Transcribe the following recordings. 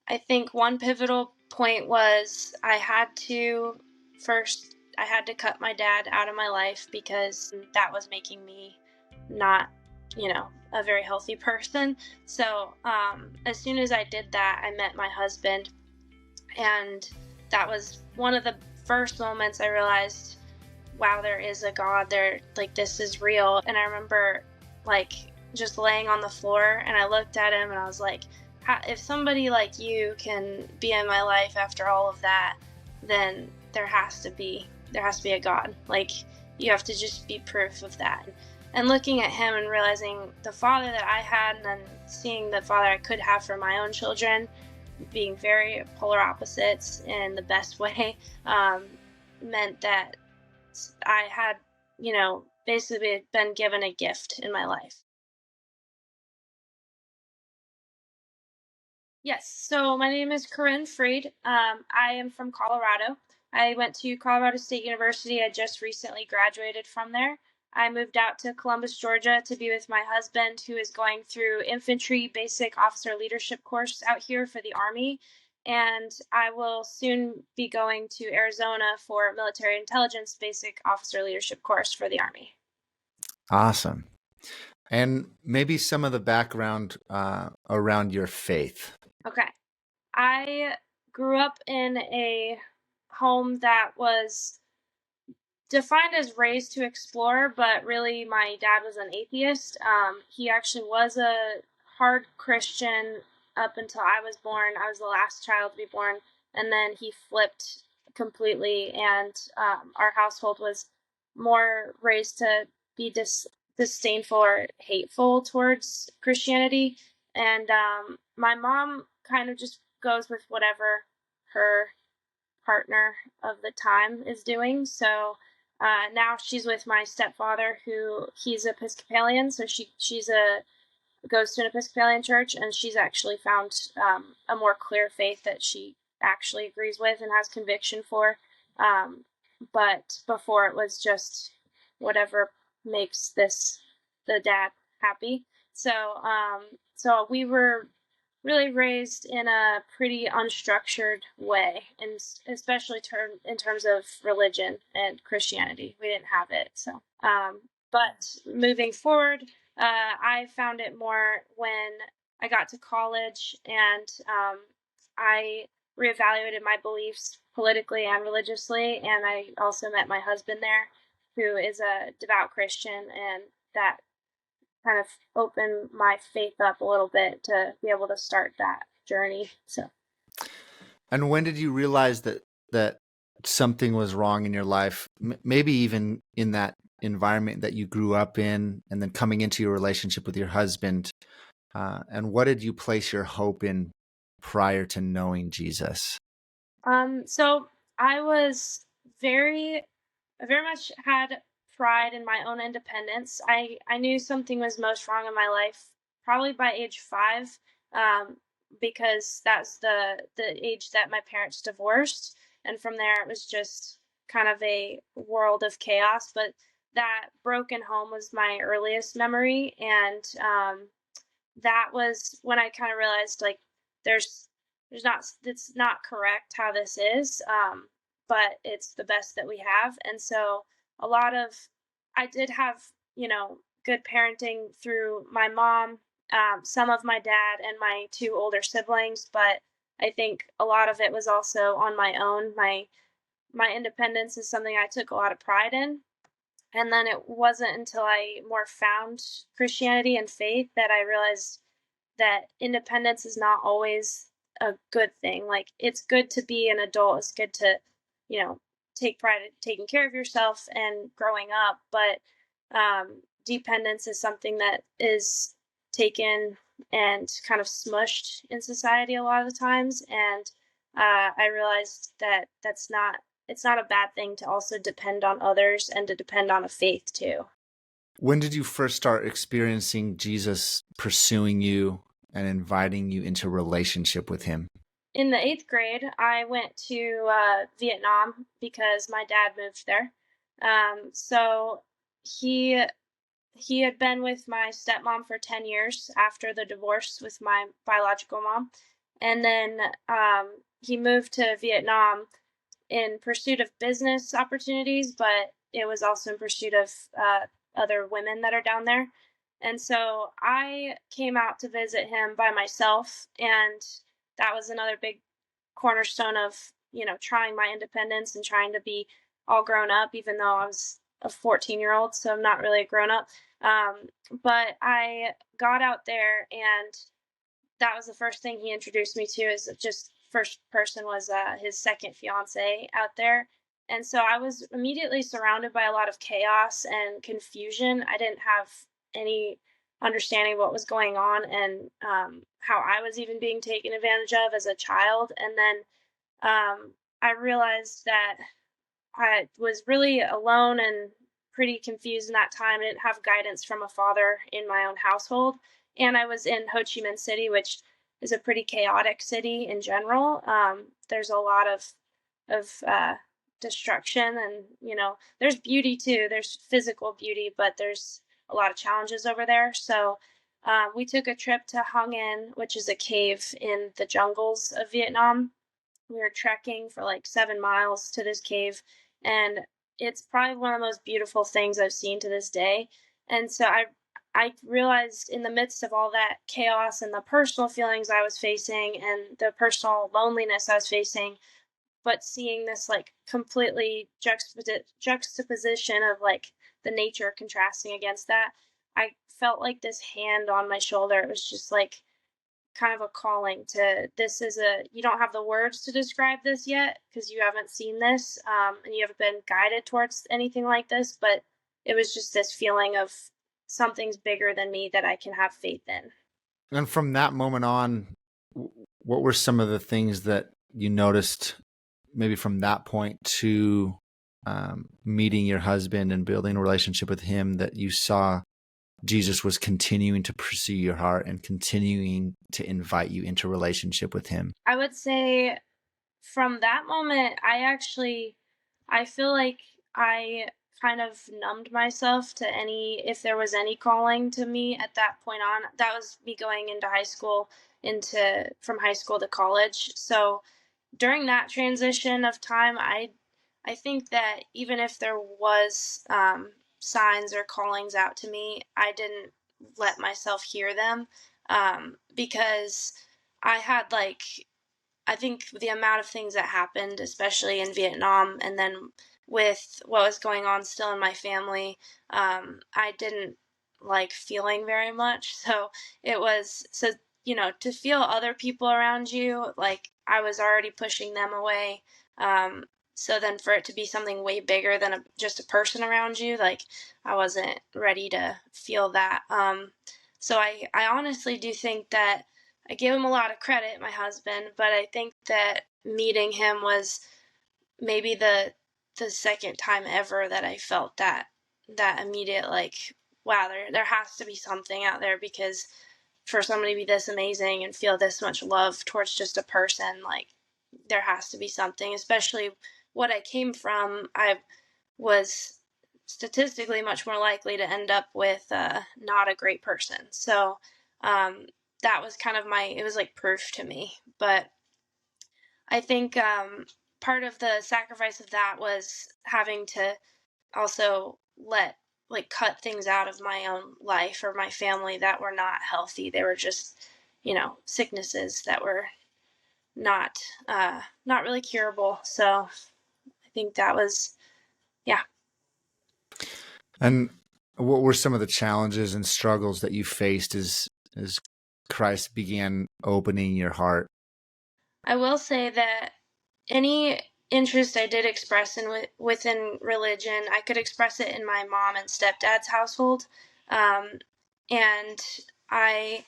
I think one pivotal point was I had to cut my dad out of my life because that was making me not, a very healthy person. So as soon as I did that, I met my husband, and that was one of the first moments I realized, wow, there is a God there, like this is real. And I remember like just laying on the floor, and I looked at him and I was like, if somebody like you can be in my life after all of that, then there has to be a God. Like, you have to just be proof of that. And looking at him and realizing the father that I had, and then seeing the father I could have for my own children, being very polar opposites in the best way, meant that I had, basically been given a gift in my life. Yes, so my name is Korrin Freed. I am from Colorado. I went to Colorado State University. I just recently graduated from there. I moved out to Columbus, Georgia to be with my husband, who is going through infantry basic officer leadership course out here for the Army. And I will soon be going to Arizona for military intelligence basic officer leadership course for the Army. Awesome. And maybe some of the background around your faith. Okay. I grew up in a home that was defined as raised to explore, but really my dad was an atheist. He actually was a hard Christian up until I was born. I was the last child to be born, and then he flipped completely, and our household was more raised to be disdainful or hateful towards Christianity. And my mom kind of just goes with whatever her partner of the time is doing. So now she's with my stepfather, who he's Episcopalian. So she's goes to an Episcopalian church, and she's actually found a more clear faith that she actually agrees with and has conviction for. But before, it was just whatever makes the dad happy. So we were really raised in a pretty unstructured way, and especially in terms of religion and Christianity. We didn't have it. So, but moving forward, I found it more when I got to college, and I reevaluated my beliefs politically and religiously, and I also met my husband there, who is a devout Christian, and that kind of open my faith up a little bit to be able to start that journey. So. And when did you realize that something was wrong in your life? Maybe even in that environment that you grew up in, and then coming into your relationship with your husband. And what did you place your hope in prior to knowing Jesus? So I very much had pride in my own independence. I knew something was most wrong in my life probably by age 5, because that's the age that my parents divorced, and from there it was just kind of a world of chaos. But that broken home was my earliest memory, and that was when I kind of realized, like, there's not it's not correct how this is, but it's the best that we have. And so I did have, good parenting through my mom, some of my dad, and my 2 older siblings, but I think a lot of it was also on my own. My independence is something I took a lot of pride in. And then it wasn't until I more found Christianity and faith that I realized that independence is not always a good thing. Like, it's good to be an adult. It's good to, take pride in taking care of yourself and growing up. But dependence is something that is taken and kind of smushed in society a lot of the times. And I realized that it's not a bad thing to also depend on others and to depend on a faith too. When did you first start experiencing Jesus pursuing you and inviting you into relationship with him? In the 8th grade, I went to Vietnam because my dad moved there. So he had been with my stepmom for 10 years after the divorce with my biological mom. And then he moved to Vietnam in pursuit of business opportunities, but it was also in pursuit of other women that are down there. And so I came out to visit him by myself, and that was another big cornerstone of, trying my independence and trying to be all grown up, even though I was a 14-year-old, so I'm not really a grown up. But I got out there, and that was the first thing he introduced me to. Is just first person was his second fiance out there. And so I was immediately surrounded by a lot of chaos and confusion. I didn't have any understanding of what was going on, and how I was even being taken advantage of as a child. And then I realized that I was really alone and pretty confused in that time. I didn't have guidance from a father in my own household. And I was in Ho Chi Minh City, which is a pretty chaotic city in general. There's a lot of destruction, and there's beauty too. There's physical beauty, but there's a lot of challenges over there. So we took a trip to Hang In, which is a cave in the jungles of Vietnam. We were trekking for like 7 miles to this cave, and it's probably one of the most beautiful things I've seen to this day. And so I realized in the midst of all that chaos and the personal feelings I was facing and the personal loneliness I was facing, but seeing this like completely juxtaposition of like the nature contrasting against that, I felt like this hand on my shoulder. It was just like kind of a calling to, this is a, you don't have the words to describe this yet because you haven't seen this, and you haven't been guided towards anything like this, but it was just this feeling of something's bigger than me that I can have faith in. And from that moment on, what were some of the things that you noticed maybe from that point to meeting your husband and building a relationship with him, that you saw Jesus was continuing to pursue your heart and continuing to invite you into relationship with him? I would say from that moment, I feel like I kind of numbed myself to any, if there was any calling to me at that point on. That was me going into high school, from high school to college. So during that transition of time, I think that even if there was signs or callings out to me, I didn't let myself hear them, because I had like, I think the amount of things that happened, especially in Vietnam, and then with what was going on still in my family, I didn't like feeling very much. So it was, so, to feel other people around you, like I was already pushing them away. So then for it to be something way bigger than just a person around you, like I wasn't ready to feel that. So I honestly do think that I give him a lot of credit, my husband, but I think that meeting him was maybe the second time ever that I felt that immediate, like, wow, there has to be something out there, because for somebody to be this amazing and feel this much love towards just a person, like there has to be something. Especially what I came from, I was statistically much more likely to end up with not a great person. So that was kind of it was like proof to me. But I think part of the sacrifice of that was having to also cut things out of my own life or my family that were not healthy. They were just, sicknesses that were not really curable. So I think that was, yeah. And what were some of the challenges and struggles that you faced as Christ began opening your heart? I will say that any interest I did express within religion, I could express it in my mom and stepdad's household, and I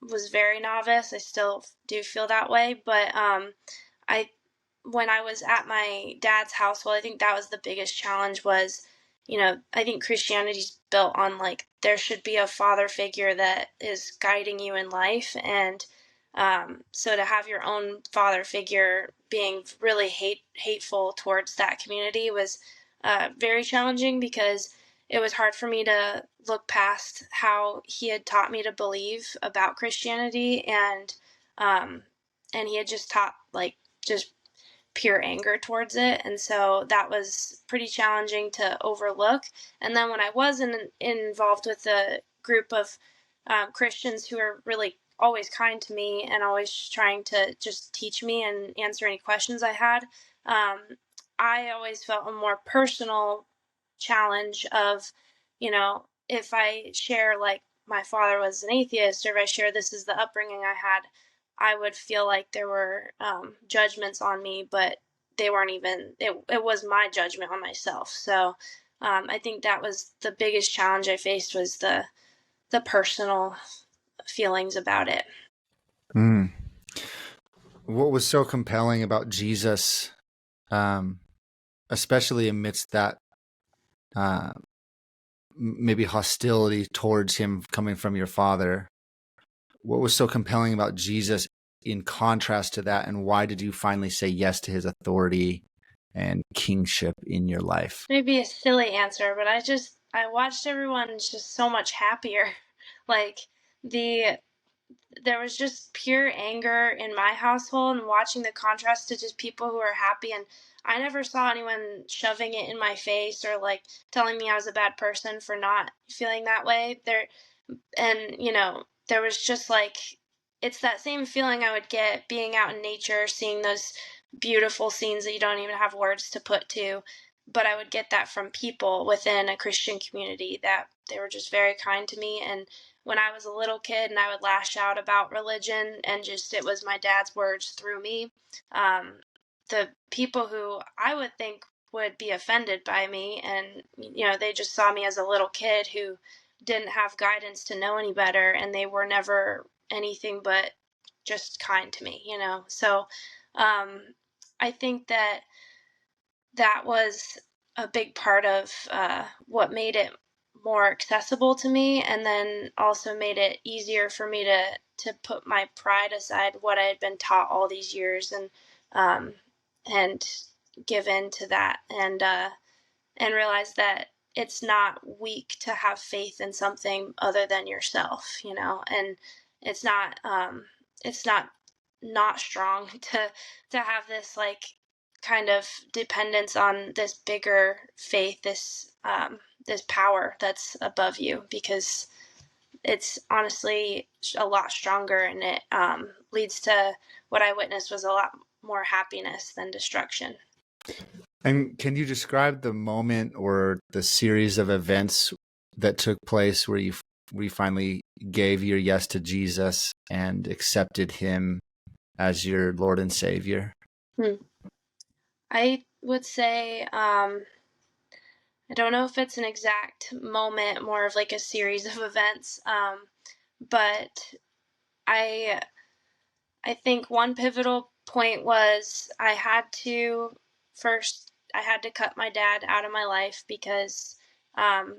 was very novice. I still do feel that way, but I when I was at my dad's household, I think that was the biggest challenge. Was, I think Christianity's built on like there should be a father figure that is guiding you in life, and so to have your own father figure being really hateful towards that community was very challenging, because it was hard for me to look past how he had taught me to believe about Christianity, and he had just taught like just pure anger towards it, and so that was pretty challenging to overlook. And then when I was involved with a group of Christians who were really always kind to me and always trying to just teach me and answer any questions I had, I always felt a more personal challenge of, if I share like my father was an atheist, or if I share this is the upbringing I had, I would feel like there were judgments on me, but they weren't even, it was my judgment on myself. So I think that was the biggest challenge I faced, was the personal feelings about it. Mm. What was so compelling about Jesus, especially amidst that maybe hostility towards him coming from your father? What was so compelling about Jesus in contrast to that, and why did you finally say yes to his authority and kingship in your life? Maybe a silly answer, but I watched everyone just so much happier. Like there was just pure anger in my household, and watching the contrast to just people who are happy. And I never saw anyone shoving it in my face or like telling me I was a bad person for not feeling that way. And there was just like, it's that same feeling I would get being out in nature, seeing those beautiful scenes that you don't even have words to put to, but I would get that from people within a Christian community, that they were just very kind to me. And when I was a little kid and I would lash out about religion, and just it was my dad's words through me, the people who I would think would be offended by me, and they just saw me as a little kid who didn't have guidance to know any better, and they were never anything but just kind to me. So I think that was a big part of what made it more accessible to me, and then also made it easier for me to put my pride aside, what I had been taught all these years, and give in to that, and realize that it's not weak to have faith in something other than yourself, and it's not strong to have this like kind of dependence on this bigger faith, this power that's above you, because it's honestly a lot stronger, and it leads to what I witnessed was a lot more happiness than destruction. And can you describe the moment or the series of events that took place where you finally gave your yes to Jesus and accepted him as your Lord and Savior? I would say, I don't know if it's an exact moment, more of like a series of events, but I I think one pivotal point was I had to cut my dad out of my life, because um,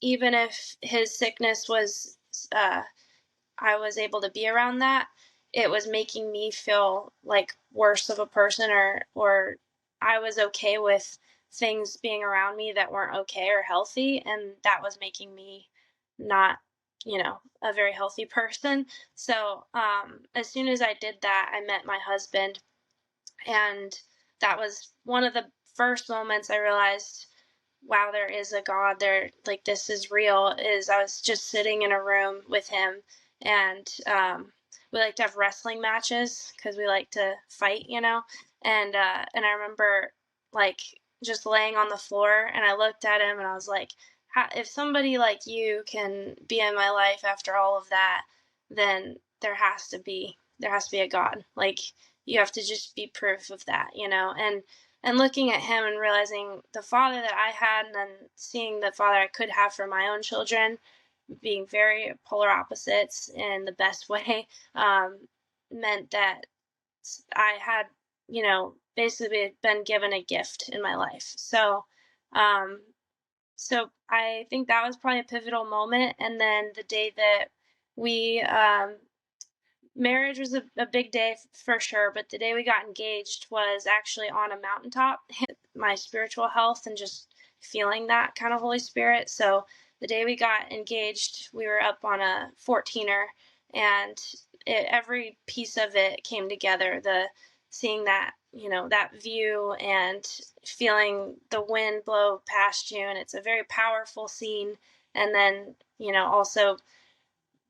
even if his sickness was, I was able to be around that, it was making me feel like worse of a person, or I was okay with things being around me that weren't okay or healthy, and that was making me not, a very healthy person. So as soon as I did that, I met my husband, and that was one of the first moments I realized, wow, there is a God there. Like, this is real. Is I was just sitting in a room with him, and we like to have wrestling matches because we like to fight, and I remember like just laying on the floor, and I looked at him and I was like, if somebody like you can be in my life after all of that, then there has to be a God. Like, you have to just be proof of that, and looking at him and realizing the father that I had, and then seeing the father I could have for my own children, being very polar opposites in the best way, meant that I had, basically been given a gift in my life. Um, so I think that was probably a pivotal moment. And then the day that we, marriage was a big day for sure, but the day we got engaged was actually on a mountaintop. My spiritual health and just feeling that kind of Holy Spirit. So the day we got engaged, we were up on a 14er, and every piece of it came together. The seeing that, that view and feeling the wind blow past you, and it's a very powerful scene. And then, also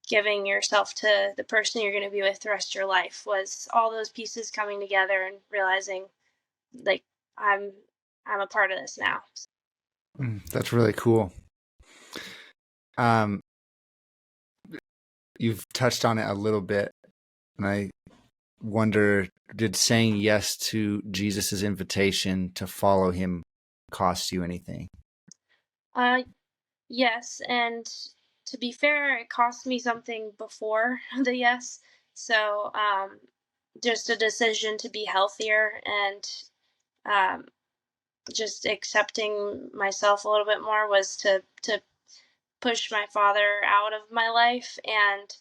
giving yourself to the person you're going to be with the rest of your life, was all those pieces coming together and realizing, like, I'm a part of this now. That's really cool. You've touched on it a little bit, and I wonder, did saying yes to Jesus's invitation to follow him cost you anything? Yes, and to be fair, it cost me something before the yes. So, just a decision to be healthier, and um, just accepting myself a little bit more, was to push my father out of my life. And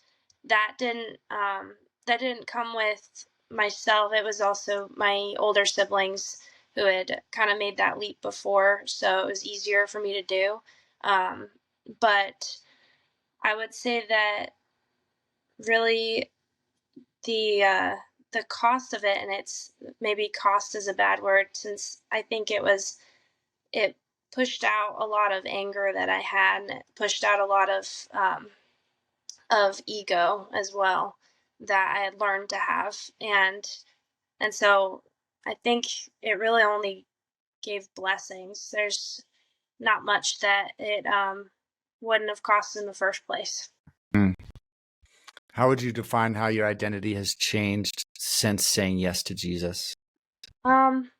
that didn't come with myself. It was also my older siblings who had kind of made that leap before, so it was easier for me to do. But I would say that really the cost of it, and it's maybe cost is a bad word, since I think it pushed out a lot of anger that I had, and it pushed out a lot of ego as well that I had learned to have. And so I think it really only gave blessings. There's not much that it wouldn't have cost in the first place. Mm. How would you define how your identity has changed since saying yes to Jesus? Um,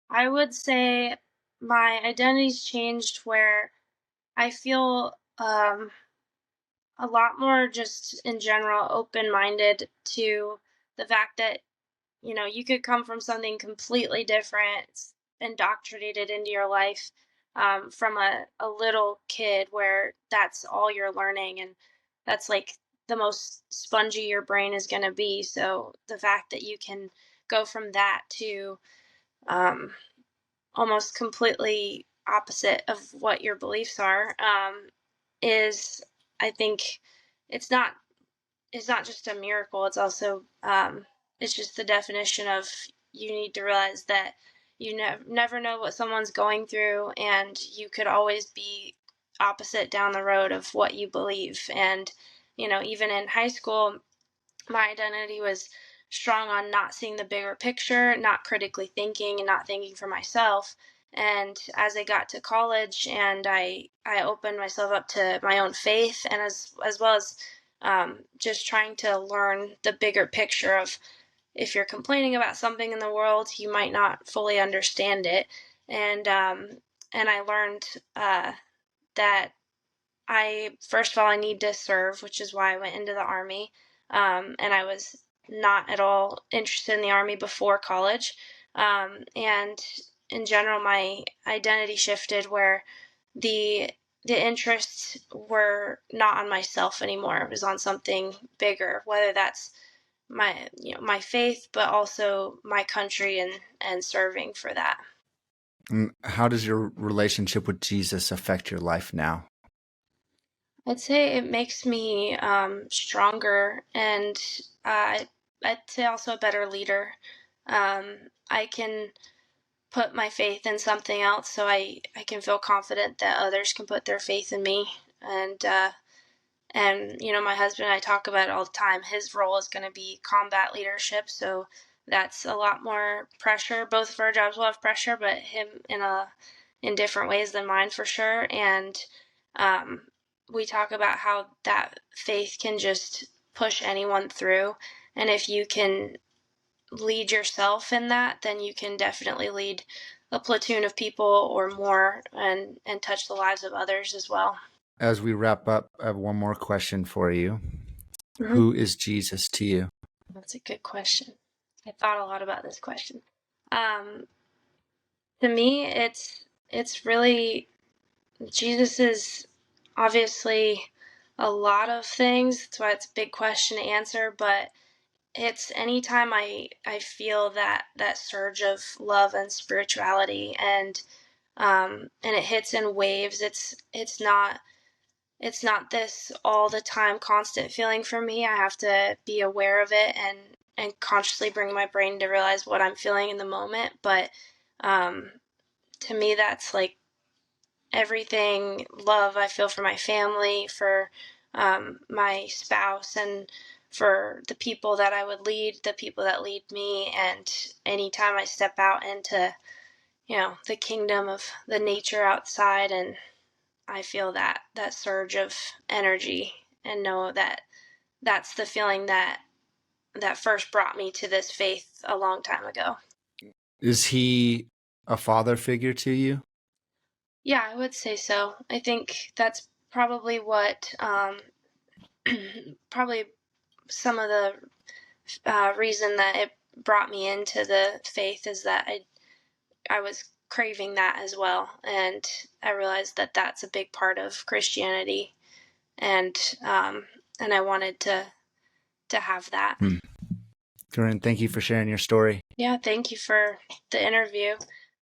I would say my identity's changed, where I feel a lot more, just in general, open minded to the fact that, you could come from something completely different, indoctrinated into your life, from a little kid, where that's all you're learning. And that's like the most spongy your brain is going to be. So the fact that you can go from that to um, almost completely opposite of what your beliefs are, is, I think, it's not it's not just a miracle. It's also it's just the definition of, you need to realize that you never know what someone's going through, and you could always be opposite down the road of what you believe. And even in high school, my identity was strong on not seeing the bigger picture, not critically thinking, and not thinking for myself. And as I got to college, and I opened myself up to my own faith, and as well as just trying to learn the bigger picture of, if you're complaining about something in the world, you might not fully understand it. And I learned that first of all, I need to serve, which is why I went into the Army. And I was not at all interested in the Army before college. And in general, my identity shifted, where the interests were not on myself anymore. It was on something bigger, whether that's my faith, but also my country, and serving for that. And how does your relationship with Jesus affect your life now? I'd say it makes me stronger, and I'd say also a better leader. I can put my faith in something else, so I can feel confident that others can put their faith in me. And my husband and I talk about it all the time. His role is going to be combat leadership, so that's a lot more pressure. Both of our jobs will have pressure, but him in different ways than mine, for sure. And um, we talk about how that faith can just push anyone through, and if you can lead yourself in that, then you can definitely lead a platoon of people or more, and touch the lives of others as well. As we wrap up, I have one more question for you. Mm-hmm. Who is Jesus to you? That's a good question. I thought a lot about this question. Um, to me, it's really, Jesus is obviously a lot of things. That's why it's a big question to answer. But it's anytime I feel that surge of love and spirituality, and and it hits in waves. It's not this all the time constant feeling for me. I have to be aware of it and consciously bring my brain to realize what I'm feeling in the moment. But to me, that's like everything love I feel for my family, for my spouse, and for the people that I would lead, the people that lead me. And anytime I step out into, the kingdom of the nature outside, and I feel that surge of energy and know that that's the feeling that first brought me to this faith a long time ago. Is he a father figure to you? Yeah, I would say so. I think that's probably what probably some of the reason that it brought me into the faith is that I was craving that as well, and I realized that that's a big part of Christianity, and I wanted to have that. Korrin, thank you for sharing your story. Yeah, thank you for the interview.